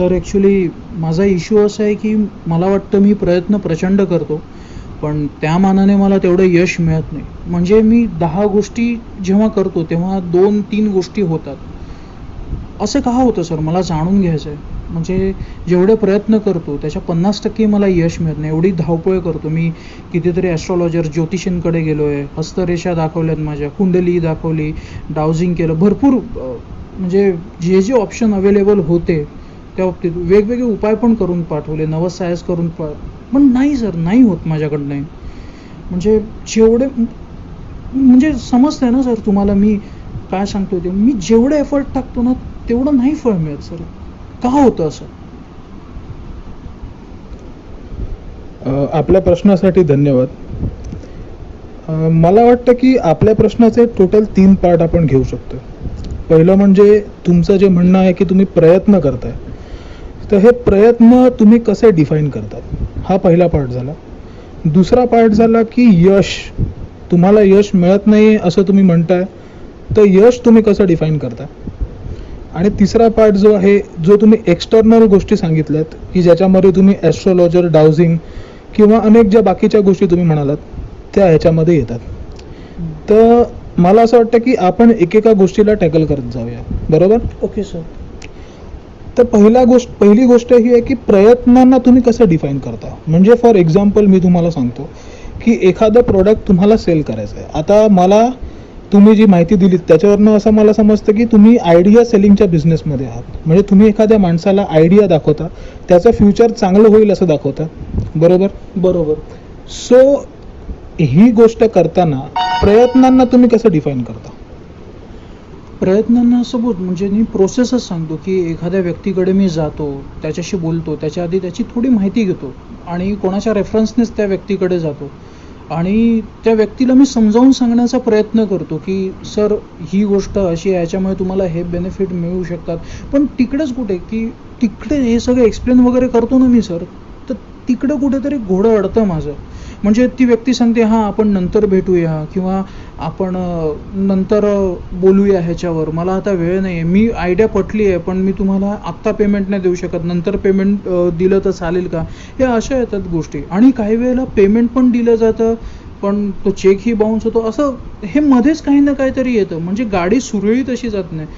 Sir actually माझा issue असा आहे की मला वाटतं मी प्रयत्न प्रचंड करतो, पण त्या मानाने मला तेवढं यश मिळत नाही. म्हणजे मी 10 गोष्टी जेव्हा करतो तेव्हा 2-3 गोष्टी होतात. असं का होतं सर, मला जाणून घ्यायचं आहे. म्हणजे जेवढे प्रयत्न करतो त्याच्या 50% मला यश मिळत नाही. एवढी धावपळ करतो मी. कितीतरी ॲस्ट्रॉलॉजर, ज्योतिषींकडे गेलो आहे, हस्तरेषा दाखवल्यात माझ्या, कुंडली दाखवली, डावजिंग केलं, भरपूर म्हणजे जे जे ऑप्शन अवेलेबल होते त्या बाबतीत वेगवेगळे उपाय पण करून पाठवले, नवस सायस करून पण नाही सर, नाही होत माझ्याकडनं. म्हणजे जेवढे म्हणजे समजतंय ना सर तुम्हाला मी काय सांगतो ते, मी जेवढे एफर्ट टाकतो ना तेवढं नाही फळ मिळत सर. का होतं असं? आपल्या प्रश्नासाठी धन्यवाद. मला वाटतं की आपल्या प्रश्नाचे टोटल 3 पार्ट आपण घेऊ शकतो. पहिलं म्हणजे तुमचं जे म्हणणं आहे की तुम्ही प्रयत्न करताय, तर हे प्रयत्न तुम्ही कसे डिफाईन करतात, हा पहिला पार्ट झाला. दुसरा पार्ट झाला की यश, तुम्हाला यश मिळत नाही असं तुम्ही म्हणताय, तर यश तुम्ही कसं डिफाईन करता. आणि तिसरा पार्ट जो आहे, जो तुम्ही एक्सटर्नल गोष्टी सांगितल्यात की ज्याच्यामध्ये तुम्ही ॲस्ट्रॉलॉजर, डावजिंग किंवा अनेक ज्या बाकीच्या गोष्टी तुम्ही म्हणालात त्या ह्याच्यामध्ये येतात. तर मला असं वाटतं की आपण एकेका गोष्टीला टॅकल करत जाऊया, बरोबर? Okay sir. तर पहिली गोष्ट ही आहे की प्रयत्नांना तुम्ही कसं डिफाईन करता. म्हणजे फॉर एक्झाम्पल मी तुम्हाला सांगतो की एखादं प्रोडक्ट तुम्हाला सेल करायचं आहे. आता मला तुम्ही जी माहिती दिलीत त्याच्यावरनं असं मला समजतं की तुम्ही आयडिया सेलिंगच्या बिझनेसमध्ये आहात. म्हणजे तुम्ही एखाद्या माणसाला आयडिया दाखवता, त्याचं फ्युचर चांगलं होईल असं दाखवता, बरोबर? बरोबर. सो ही गोष्ट करताना प्रयत्नांना तुम्ही कसं डिफाईन करता. प्रयत्नांना सपोज म्हणजे मी प्रोसेसच सांगतो की एखाद्या व्यक्तीकडे मी जातो, त्याच्याशी बोलतो, त्याच्या आधी त्याची थोडी माहिती घेतो आणि कोणाच्या रेफरन्सनेच त्या व्यक्तीकडे जातो आणि त्या व्यक्तीला मी समजावून सांगण्याचा प्रयत्न करतो की सर ही गोष्ट अशी आहे, याच्यामुळे तुम्हाला हे बेनिफिट मिळू शकतात. पण तिकडेच कुठे की तिकडे हे सगळं एक्सप्लेन वगैरे करतो ना मी सर, तर तिकडं कुठेतरी घोडं अडतं माझं. म्हणजे ती व्यक्ती सांगते हां आपण नंतर भेटूया किंवा आपण नंतर बोलूया ह्याच्यावर, मला आता वेळ नाही आहे, मी आयडिया पटली आहे पण मी तुम्हाला आत्ता पेमेंट नाही देऊ शकत, नंतर पेमेंट दिलं तर चालेल का. हे अशा येतात गोष्टी. आणि काही वेळेला पेमेंट पण दिलं जातं पण तो चेकही बाउन्स होतो. असं हे मध्येच काही ना काहीतरी येतं. म्हणजे गाडी सुरळीत अशी जात नाही.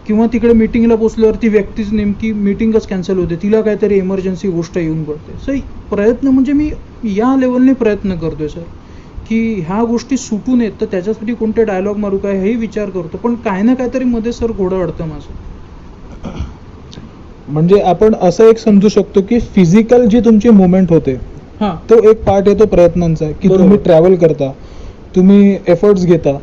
किंवा तिकडे मीटिंगला पोचल्यावर ती व्यक्तीच नेमकी मीटिंगच कॅन्सल होते, तिला काहीतरी इमर्जन्सी गोष्ट येऊन पडते. सो प्रयत्न म्हणजे मी या लेवलने प्रयत्न करतोय सर की ह्या गोष्टी सुटू नयेत, तर त्याच्यासाठी कोणते डायलॉग मारू काय हेही विचार करतो, पण काही ना काहीतरी मध्ये सर घोडं अडतं माझं. म्हणजे आपण असं एक समजू शकतो की फिजिकल जी तुमची मुवमेंट होते, हां, तो एक पार्ट येतो प्रयत्नांचा की बरोबर. तुम्ही ट्रॅव्हल करता, तुम्ही एफर्ट्स घेता.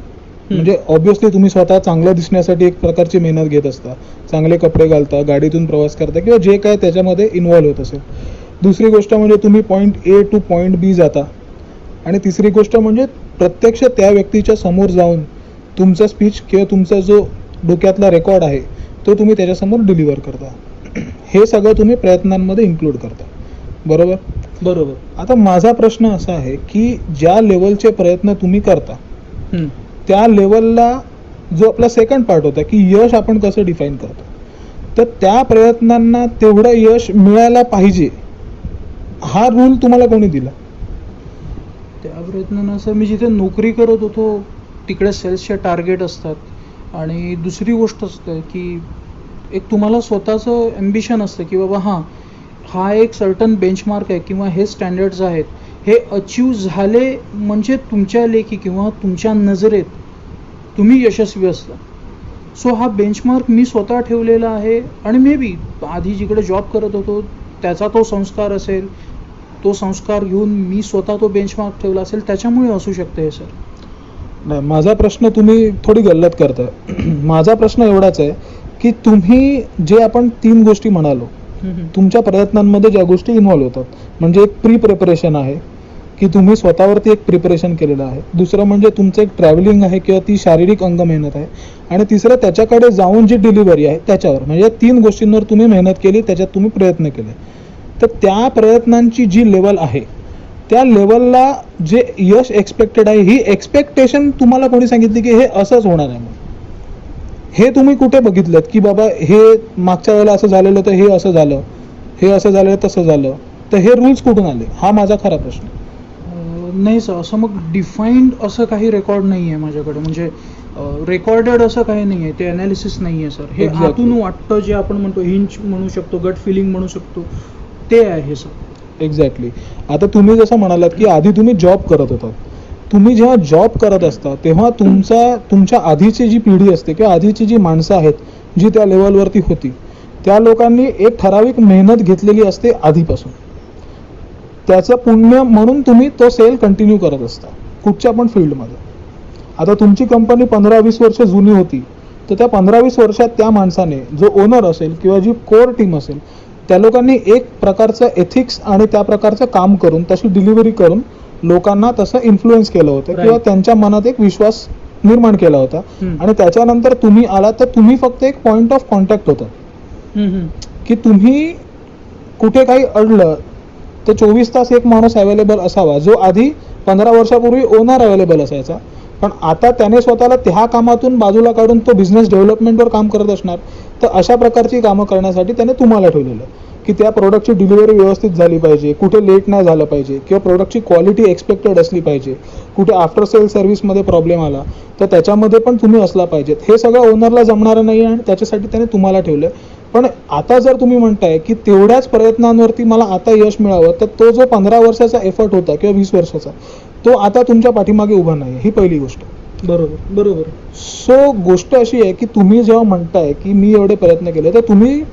म्हणजे ऑब्व्हियसली तुम्ही स्वतः चांगलं दिसण्यासाठी एक प्रकारची मेहनत घेत असता, चांगले कपडे घालता, गाडीतून प्रवास करता किंवा जे काय त्याच्यामध्ये इन्व्हॉल्व्ह होत असेल. दुसरी गोष्ट म्हणजे तुम्ही पॉईंट ए टू पॉईंट बी जाता. आणि तिसरी गोष्ट म्हणजे प्रत्यक्ष त्या व्यक्तीच्या समोर जाऊन तुमचा स्पीच किंवा तुमचा जो डोक्यातला रेकॉर्ड आहे तो तुम्ही त्याच्यासमोर डिलिव्हर करता. हे सगळं तुम्ही प्रयत्नांमध्ये इन्क्लूड करता, बरोबर? बरोबर. आता माझा प्रश्न असा आहे की ज्या लेवलचे प्रयत्न तुम्ही करता त्या लेवलला जो आपला सेकंड पार्ट होता की यश आपण कसं डिफाईन करतो, तर त्या प्रयत्नांना तेवढं यश मिळायला पाहिजे हा रूल तुम्हाला कोणी दिला. त्या प्रयत्नांना सर मी जिथे नोकरी करत होतो तिकडे सेल्सचे टार्गेट असतात आणि दुसरी गोष्ट असते की एक तुम्हाला स्वतःचं ॲम्बिशन असतं की बाबा हां हा एक सर्टन बेंचमार्क आहे किंवा हे स्टँडर्ड्स आहेत, हे अचीव झाले म्हणजे तुमच्या लेखी किंवा तुमच्या नजरेत तुम्ही यशस्वी असता. सो हा बेंचमार्क मी स्वतः ठेवलेला आहे आणि मे बी आधी जिकडे जॉब करत होतो त्याचा तो संस्कार असेल, तो संस्कार घेऊन मी स्वतः तो बेंचमार्क ठेवला असेल, त्याच्यामुळे असू शकतं हे सर. नाही, माझा प्रश्न तुम्ही थोडी गल्लत करता. माझा प्रश्न एवढाच आहे की तुम्ही जे आपण 3 गोष्टी म्हणालो, तुमच्या प्रयत्नांमध्ये ज्या गोष्टी इन्व्हॉल्व होतात, म्हणजे एक प्री प्रिपरेशन आहे की तुम्ही स्वतःवरती एक प्रिपरेशन केलेलं आहे. दुसरं म्हणजे तुमचं एक ट्रॅव्हलिंग आहे किंवा ती शारीरिक अंग मेहनत आहे. आणि तिसरं त्याच्याकडे जाऊन जी डिलिव्हरी आहे त्याच्यावर, म्हणजे या 3 गोष्टींवर तुम्ही मेहनत केली, त्याच्यात तुम्ही प्रयत्न केले. तर त्या प्रयत्नांची जी लेवल आहे त्या लेवलला जे यश एक्सपेक्टेड आहे, ही एक्सपेक्टेशन तुम्हाला कोणी सांगितली की हे असंच होणार आहे, हे तुम्ही कुठे बघितलं की बाबा हे मागच्या वेळेला असं झालेलं तर हे असं झालं, हे असं झालेलं तसं झालं, तर हे रूल्स कुठून आले? हा माझा खरा प्रश्न. नाही सर, असं मग डिफाईन्ड असं काही रेकॉर्ड नाही आहे माझ्याकडे. म्हणजे रेकॉर्डेड असं काही नाही आहे, ते अनालिसिस नाही आहे सर. हे Exactly. आतून वाटतं, जे आपण म्हणतो हिंच म्हणू शकतो, गट फिलिंग म्हणू शकतो, ते आहे सर. एक्झॅक्टली. आता तुम्ही जसं म्हणालात की आधी तुम्ही जॉब करत होतात, तुम्ही जेव्हा जॉब करत असता तेव्हा तुमच्या आधीची जी पिढी असते किंवा आधीची जी माणसं आहेत जी त्या लेवलवरती होती, त्या लोकांनी एक ठराविक मेहनत घेतलेली असते आधीपासून. त्याचं पुण्य म्हणून तुम्ही तो सेल कंटिन्यू करत असता कुठच्या पण फील्डमध्ये. आता तुमची कंपनी 15-20 वर्ष जुनी होती, तर त्या 15-20 वर्षात त्या माणसाने, जो ओनर असेल किंवा जी कोर टीम असेल, त्या लोकांनी एक प्रकारचं एथिक्स आणि त्या प्रकारचं काम करून, तशी डिलिव्हरी करून लोकांना तसं इन्फ्लुएन्स केलं होतं Right. किंवा त्यांच्या मनात एक विश्वास निर्माण केला होता. आणि त्याच्यानंतर तुम्ही आला तर तुम्ही फक्त एक पॉइंट ऑफ कॉन्टॅक्ट होता की तुम्ही कुठे काही अडलं तर 24 तास एक माणूस अवेलेबल असावा, जो आधी 15 वर्षापूर्वी ओनर अवेलेबल असायचा, पण आता त्याने स्वतःला त्या कामातून बाजूला काढून तो बिझनेस डेव्हलपमेंटवर काम करत असणार. तर अशा प्रकारची कामं करण्यासाठी त्याने तुम्हाला ठेवलेलं की त्या प्रोडक्टची डिलिव्हरी व्यवस्थित झाली पाहिजे, कुठे लेट नाही झालं पाहिजे, किंवा प्रोडक्टची क्वालिटी एक्सपेक्टेड असली पाहिजे, कुठे आफ्टर सेल सर्व्हिसमध्ये प्रॉब्लेम आला तर त्याच्यामध्ये पण तुम्ही असला पाहिजेत. हे सगळं ओनरला जमणारं नाही आणि त्याच्यासाठी त्याने तुम्हाला ठेवलं. पण आता जर तुम्ही म्हणताय की तेवढ्याच प्रयत्नांवरती मला आता यश मिळावं, तर तो जो 15 वर्षाचा एफर्ट होता किंवा 20 वर्षाचा, तो आता तुमच्या पाठीमागे उभा नाही, ही पहिली गोष्ट. बरोबर. सो गोष्ट अशी आहे की तुम्ही जेव्हा म्हणताय की मी एवढे प्रयत्न केले, तर तुम्ही,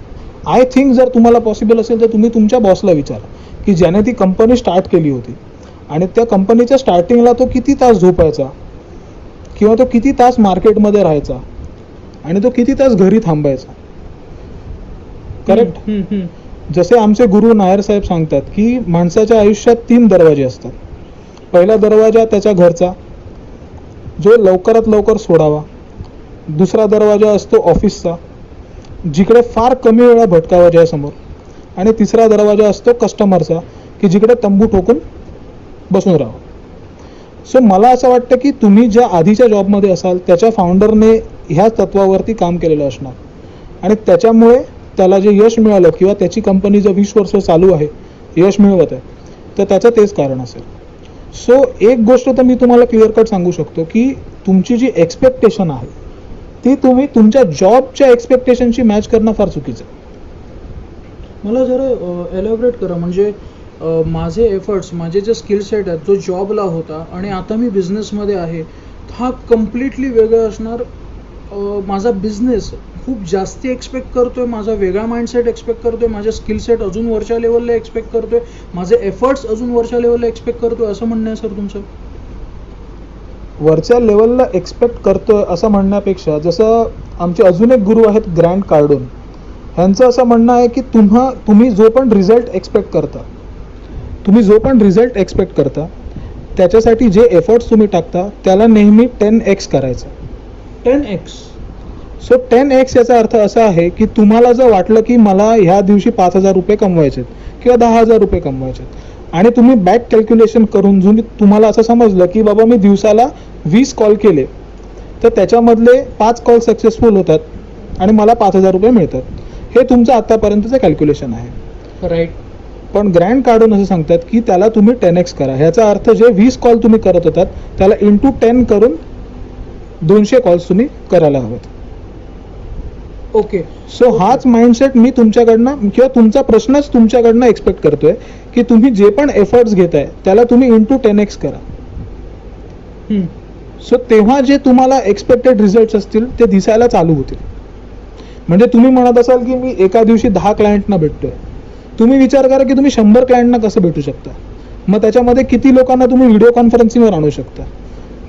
आय थिंक जर तुम्हाला पॉसिबल असेल तर तुम्ही तुमच्या बॉसला विचारा की ज्याने ती कंपनी स्टार्ट केली होती आणि त्या कंपनीच्या स्टार्टिंगला तो किती तास झोपायचा किंवा तो किती तास मार्केटमध्ये राहायचा आणि तो किती तास घरी थांबायचा. करेक्ट. जसे आमचे गुरु नायर साहेब सांगतात की माणसाच्या आयुष्यात 3 दरवाजे असतात. पहिला दरवाजा त्याच्या घरचा, जो लवकरात लवकर सोडावा. दुसरा दरवाजा असतो ऑफिसचा, जिकडे फार कमी वेळा भटकावा ज्यासमोर. आणि तिसरा दरवाजा असतो कस्टमरचा, की जिकडे तंबू ठोकून बसून राहावं. सो मला असं वाटतं की तुम्ही ज्या आधीच्या जॉबमध्ये असाल त्याच्या फाउंडरने ह्या तत्वावरती काम केलेलं असणार आणि त्याच्यामुळे त्याला जे यश मिळालं किंवा त्याची कंपनी जर 20 वर्ष चालू आहे, यश मिळवत आहे, तर त्याचं तेच कारण असेल. सो एक गोष्ट तर मी तुम्हाला क्लिअर कट सांगू शकतो की तुमची जी एक्सपेक्टेशन आहे ती तुम्ही तुमच्या जॉबच्या एक्सपेक्टेशनशी मॅच करणं फार चुकीचं आहे. मला जरा एलॅबरेट करा. म्हणजे माझे एफर्ट्स, माझे जे स्किल सेट आहेत, जो जॉबला होता आणि आता मी बिझनेसमध्ये आहे, हा कम्प्लिटली वेगळा असणार. माझा बिझनेस खूप जास्ती एक्सपेक्ट करतोय, माझा वेगळा माइंडसेट एक्सपेक्ट करतोय, माझे स्किल सेट अजून वरच्या लेवलला एक्सपेक्ट करतोय, माझे एफर्ट्स अजून वरच्या लेवलला एक्सपेक्ट करतोय, असं म्हणणं आहे सर तुमचं? वरच्या लेवलला एक्सपेक्ट करतोय असं म्हणण्यापेक्षा, जसं आमचे अजून एक गुरु आहेत ग्रँट कार्डोन, ह्यांचं असं म्हणणं आहे की तुम्ही जो पण रिझल्ट एक्सपेक्ट करता त्याच्यासाठी जे एफर्ट्स तुम्ही टाकता त्याला नेहमी 10x करायचं. 10x. सो 10x याचा अर्थ असा आहे की तुम्हाला जर वाटलं की मला ह्या दिवशी 5,000 रुपये कमवायचे किंवा 10,000 रुपये कमवायचे आणि तुम्ही बॅक कॅल्क्युलेशन करून तुम्हाला असं समजलं की बाबा मी दिवसाला 20 कॉल केले तर त्याच्यामधले 5 कॉल सक्सेसफुल होतात आणि मला 5,000 रुपये मिळतात, हे तुमचं आतापर्यंतचं कॅल्क्युलेशन आहे. राईट. पण ग्रँड कार्डून असं सांगतात की त्याला तुम्ही 10x करा. ह्याचा अर्थ जे 20 कॉल तुम्ही करत होतात त्याला इंटू 10 करून 200 कॉल्स तुम्ही करायला हवेत. ओके. सो हाच माइंडसेट मी तुमच्याकडनं किंवा तुमचा प्रश्नच तुमच्याकडनं एक्सपेक्ट करतोय की तुम्ही जे पण एफर्ट्स घेताय त्याला तुम्ही इंटू 10x करा. सो तेव्हा जे तुम्हाला एक्सपेक्टेड रिझल्ट्स असतील ते दिसायला चालू होतील. म्हणजे तुम्ही म्हणत असाल की मी एका दिवशी 10 क्लायंटना भेटतोय, तुम्ही विचार करा की तुम्ही 100 क्लायंटना कसं भेटू शकता. मग त्याच्यामध्ये किती लोकांना तुम्ही व्हिडिओ कॉन्फरन्सिंगवर आणू शकता,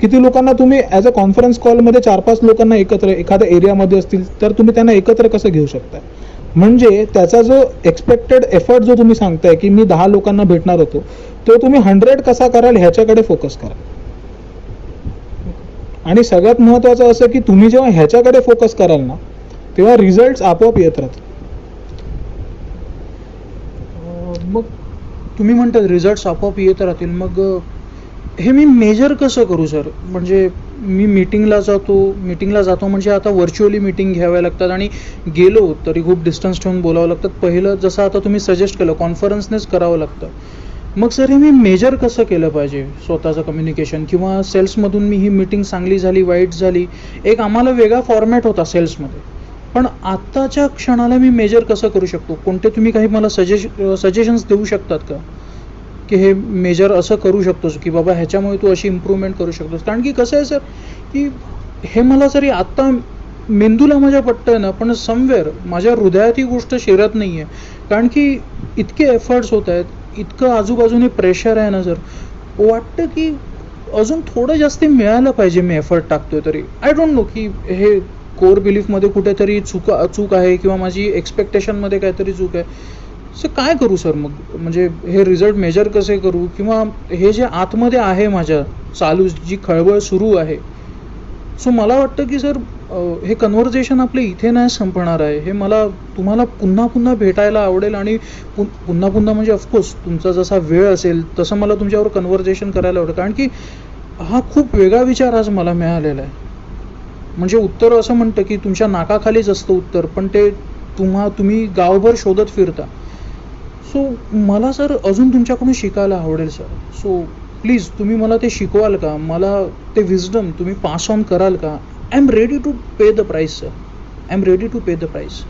किती लोकांना तुम्ही ॲज अ कॉन्फरन्स कॉलमध्ये 4-5 लोकांना एकत्र एखाद्या एरियामध्ये असतील तर तुम्ही त्यांना एकत्र कसं घेऊ शकता. म्हणजे त्याचा जो एक्सपेक्टेड एफर्ट जो तुम्ही सांगताय की मी 10 लोकांना भेटणार होतो, तो तुम्ही 100 कसा कराल ह्याच्याकडे फोकस करा. आणि सगळ्यात महत्त्वाचं असं की तुम्ही जेव्हा ह्याच्याकडे फोकस कराल ना तेव्हा रिझल्ट्स आपोआप येत राहतात. मग तुम्ही म्हणतात रिझल्ट्स आपोआप येत राहतील, मग हे मी मेजर कसं करू सर? म्हणजे मी मीटिंगला जातो म्हणजे आता व्हर्च्युअली मीटिंग घ्याव्या लागतात आणि गेलो तरी खूप डिस्टन्स ठेवून बोलावं लागतात. पहिलं जसं आता तुम्ही सजेस्ट केलं कॉन्फरन्सनेच करावं लागतं. मग सर हे मी मेजर कसं केलं पाहिजे स्वतःचं कम्युनिकेशन, किंवा सेल्समधून मी ही मीटिंग चांगली झाली वाईट झाली, एक आम्हाला वेगळा फॉर्मॅट होता सेल्समध्ये, पण आत्ताच्या क्षणाला मी मेजर कसं करू शकतो? कोणते तुम्ही काही मला सजेशन्स देऊ शकतात का, की हे मेजर असं करू शकतोस की बाबा ह्याच्यामुळे तू अशी इम्प्रूव्हमेंट करू शकतोस? कारण की कसं आहे सर की हे मला जरी आत्ता मेंदूला माझ्या पटतंय ना, पण समवेअर माझ्या हृदयात ही गोष्ट शिरत नाही आहे. कारण की इतके एफर्ट्स होत आहेत, इतकं आजूबाजूने प्रेशर आहे ना सर, वाटतं की अजून थोडं जास्ती मिळायला पाहिजे. मी एफर्ट टाकतोय तरी आय डोंट नो की हे कोर बिलीफमध्ये कुठेतरी चूक आहे किंवा माझी एक्सपेक्टेशनमध्ये काहीतरी चूक आहे. सर काय करू सर मग? म्हणजे हे रिझल्ट मेजर कसे करू, किंवा हे जे आतमध्ये आहे माझ्या चालू जी खळबळ सुरू आहे. सो मला वाटतं की सर हे कन्व्हर्सेशन आपले इथे नाही संपणार आहे. हे मला तुम्हाला पुन्हा पुन्हा भेटायला आवडेल आणि पुन्हा पुन्हा म्हणजे ऑफकोर्स तुमचा जसा वेळ असेल तसं मला तुमच्यावर कन्व्हर्सेशन करायला आवडेल. कारण की हा खूप वेगळा विचार आज मला मिळालेला आहे. म्हणजे उत्तर असं म्हणतं की तुमच्या नाकाखालीच असतं उत्तर, पण ते तुम्ही गावभर शोधत फिरता. सो मला सर अजून तुमच्याकडून शिकायला आवडेल सर. सो प्लीज तुम्ही मला ते शिकवाल का? मला ते विजडम तुम्ही पास ऑन कराल का? I am ready to pay the price sir. I am ready to pay the price.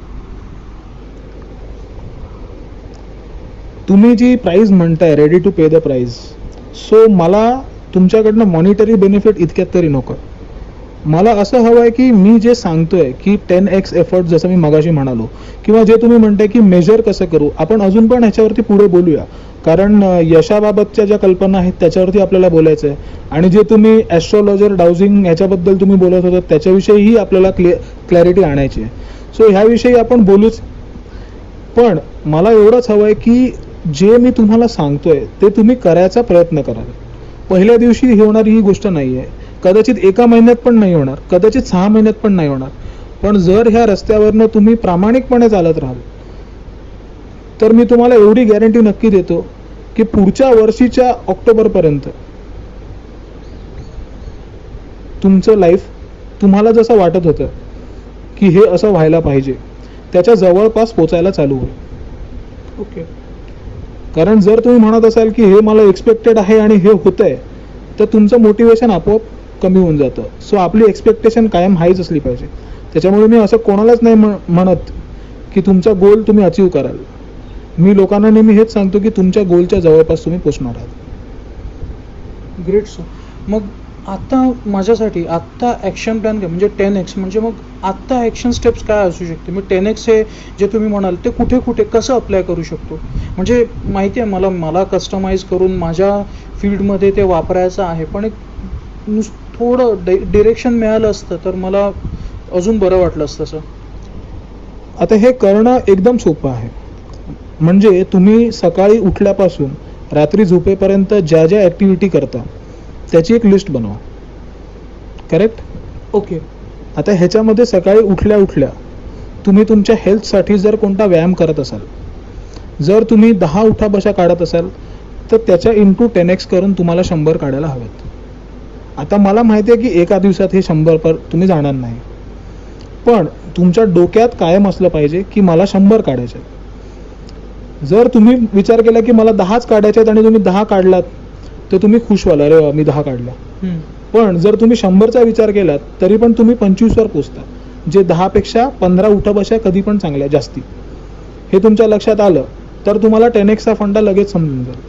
तुम्ही जी प्राइस म्हणताय ready to pay the price, so मला तुमच्याकडनं मॉनिटरी बेनिफिट इतक्यात तरी नको. मला असं हवं आहे की मी जे सांगतोय की 10x एफर्ट, जसं मी मगाशी म्हणालो, किंवा जे तुम्ही म्हणताय की मेजर कसं करू, आपण अजून पण ह्याच्यावरती पुढे बोलूया. कारण यशाबाबतच्या ज्या कल्पना आहेत त्याच्यावरती आपल्याला बोलायचं आहे. आणि जे तुम्ही ॲस्ट्रॉलॉजर डाउजिंग ह्याच्याबद्दल तुम्ही बोलत होता त्याच्याविषयीही आपल्याला क्लॅरिटी आणायची आहे. सो ह्याविषयी आपण बोलूच. पण मला एवढंच हवं आहे की जे मी तुम्हाला सांगतोय ते तुम्ही करायचा प्रयत्न कराल. पहिल्या दिवशी होणारी ही गोष्ट नाही आहे, कदाचित एका महिन्यात पण नाही होणार, कदाचित 6 महिन्यात पण नाही होणार. पण जर ह्या रस्त्यावरनं तुम्ही प्रामाणिकपणे चालत राहाल तर मी तुम्हाला एवढी गॅरंटी नक्की देतो की पुढच्या वर्षीच्या ऑक्टोबरपर्यंत तुमचं लाईफ तुम्हाला जसं वाटत होतं की हे असं व्हायला पाहिजे त्याच्या जवळपास पोचायला चालू होईल. ओके. कारण जर तुम्ही म्हणत असाल की हे मला एक्सपेक्टेड आहे आणि हे होतंय, तर तुमचं मोटिवेशन आपोआप कमी होऊन जातं. सो आपली एक्सपेक्टेशन कायम हायच असली पाहिजे. त्याच्यामुळे मी असं कोणालाच नाही म्हणत की तुमचा गोल तुम्ही अचीव कराल. मी लोकांना नेहमी हेच सांगतो की तुमच्या गोलच्या जवळपास तुम्ही पोचणार आहात. Great sir. मग आत्ता माझ्यासाठी आत्ता ॲक्शन प्लॅन काय, म्हणजे 10x म्हणजे मग आत्ता ॲक्शन स्टेप्स काय असू शकते? मी 10x हे जे तुम्ही म्हणाल ते कुठे कुठे कसं अप्लाय करू शकतो? म्हणजे माहिती आहे मला कस्टमाइज करून माझ्या फील्डमध्ये ते वापरायचं आहे, पण एक थोडं डिरेक्शन मिळालं असतं तर मला अजून बरं वाटलं असतं सर. आता हे करणं एकदम सोपं आहे. म्हणजे तुम्ही सकाळी उठल्यापासून रात्री झोपेपर्यंत ज्या ज्या ॲक्टिव्हिटी करता त्याची एक लिस्ट बनवा. करेक्ट? ओके. आता ह्याच्यामध्ये सकाळी उठल्या उठल्या तुम्ही तुमच्या हेल्थसाठी जर कोणता व्यायाम करत असाल, जर तुम्ही 10 उठाबशा काढत असाल तर त्याच्या इंटू 10x करून तुम्हाला 100 काढायला हवेत. आता मला माहिती आहे की एका दिवसात हे 100 पर तुम्ही जाणार नाही, पण तुमच्या डोक्यात कायम असलं पाहिजे की मला 100 काढायचे. जर तुम्ही विचार केला की मला 10च काढायचे आहेत आणि तुम्ही 10 काढलात तर तुम्ही खुश व्हाल, अरे मी 10 काढल्या. पण जर तुम्ही 100चा विचार केलात तरी पण तुम्ही 25वर पोचता, जे 10पेक्षा 15 उठाबशा कधी पण चांगल्या जास्ती. हे तुमच्या लक्षात आलं तर तुम्हाला 10x चा फंडा लगेच समजून जाईल.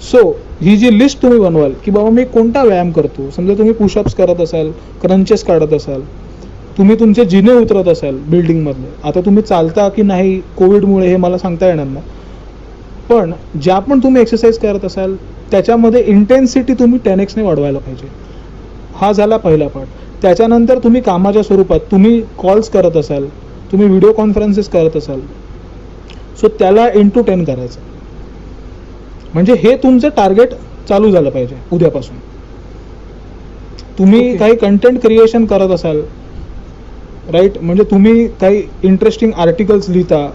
सो ही जी लिस्ट तुम्ही बनवाल की बाबा मी कोणता व्यायाम करतो, समजा तुम्ही पुशअप्स करत असाल, क्रंचेस काढत असाल, तुम्ही तुमचे जिने उतरत असाल बिल्डिंगमधले, आता तुम्ही चालता की नाही कोविडमुळे हे मला सांगता येणार नाही, पण ज्या पण तुम्ही एक्सरसाइज करत असाल त्याच्यामध्ये इंटेन्सिटी तुम्ही 10x ने वाढवायला पाहिजे. हा झाला पहिला पार्ट. त्याच्यानंतर तुम्ही कामाच्या स्वरूपात तुम्ही कॉल्स करत असाल, तुम्ही व्हिडिओ कॉन्फरन्सेस करत असाल, सो त्याला इंटू 10 करायचं. म्हणजे हे तुमचं टार्गेट चालू झालं पाहिजे उद्यापासून. तुम्ही काही कंटेंट क्रिएशन करत असाल, राईट, म्हणजे तुम्ही काही इंटरेस्टिंग आर्टिकल्स लिहिता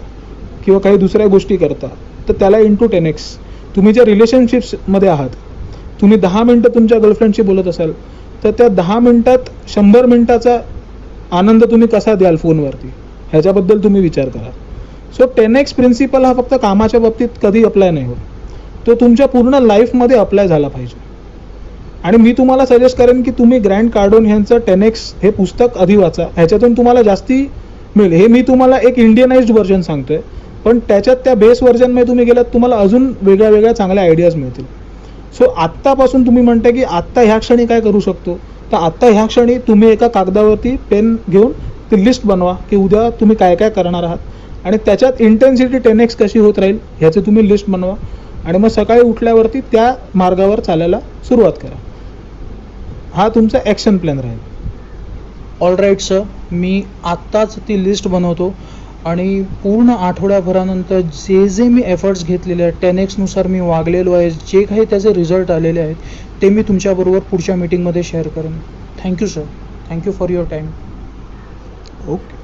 किंवा काही दुसऱ्या गोष्टी करता तर त्याला इंटू 10x. तुम्ही ज्या रिलेशनशिप्समध्ये आहात, तुम्ही 10 मिनटं तुमच्या गर्लफ्रेंडशी बोलत असाल तर त्या 10 मिनिटात 100 मिनिटाचा आनंद तुम्ही कसा द्याल फोनवरती, ह्याच्याबद्दल तुम्ही विचार करा. सो 10x प्रिन्सिपल हा फक्त कामाच्या बाबतीत कधी अप्लाय नाही होत, तो तुमच्या पूर्ण लाईफमध्ये अप्लाय झाला पाहिजे. आणि मी तुम्हाला सजेस्ट करेन की तुम्ही ग्रँट कार्डोन यांचं 10x हे पुस्तक आधी वाचा, ह्याच्यातून तुम्हाला जास्ती मिळेल. हे मी तुम्हाला एक इंडियनाइज्ड व्हर्जन सांगतोय, पण त्याच्यात त्या बेस व्हर्जनमध्ये तुम्ही गेलात तुम्हाला अजून वेगळ्या वेगळ्या चांगल्या आयडियाज मिळतील. सो आत्तापासून तुम्ही म्हणताय की आत्ता ह्या क्षणी काय करू शकतो, तर आत्ता ह्या क्षणी तुम्ही एका कागदावरती पेन घेऊन ती लिस्ट बनवा की उद्या तुम्ही काय काय करणार आहात, आणि त्याच्यात इंटेन्सिटी 10x कशी होत राहील ह्याची तुम्ही लिस्ट बनवा, आणि मग सकाळी उठल्यावरती त्या मार्गावर चालायला सुरुवात करा. हा तुमचा ॲक्शन प्लॅन राहील. ऑल राईट सर, मी आत्ताच ती लिस्ट बनवतो आणि पूर्ण आठवड्याभरानंतर जे जे मी एफर्ट्स घेतलेले आहेत 10x नुसार मी वागलेलो आहे, जे काही त्याचे रिझल्ट आलेले आहेत ते मी तुमच्याबरोबर पुढच्या मीटिंगमध्ये शेअर करेन. Thank you sir, thank you for your time. Okay.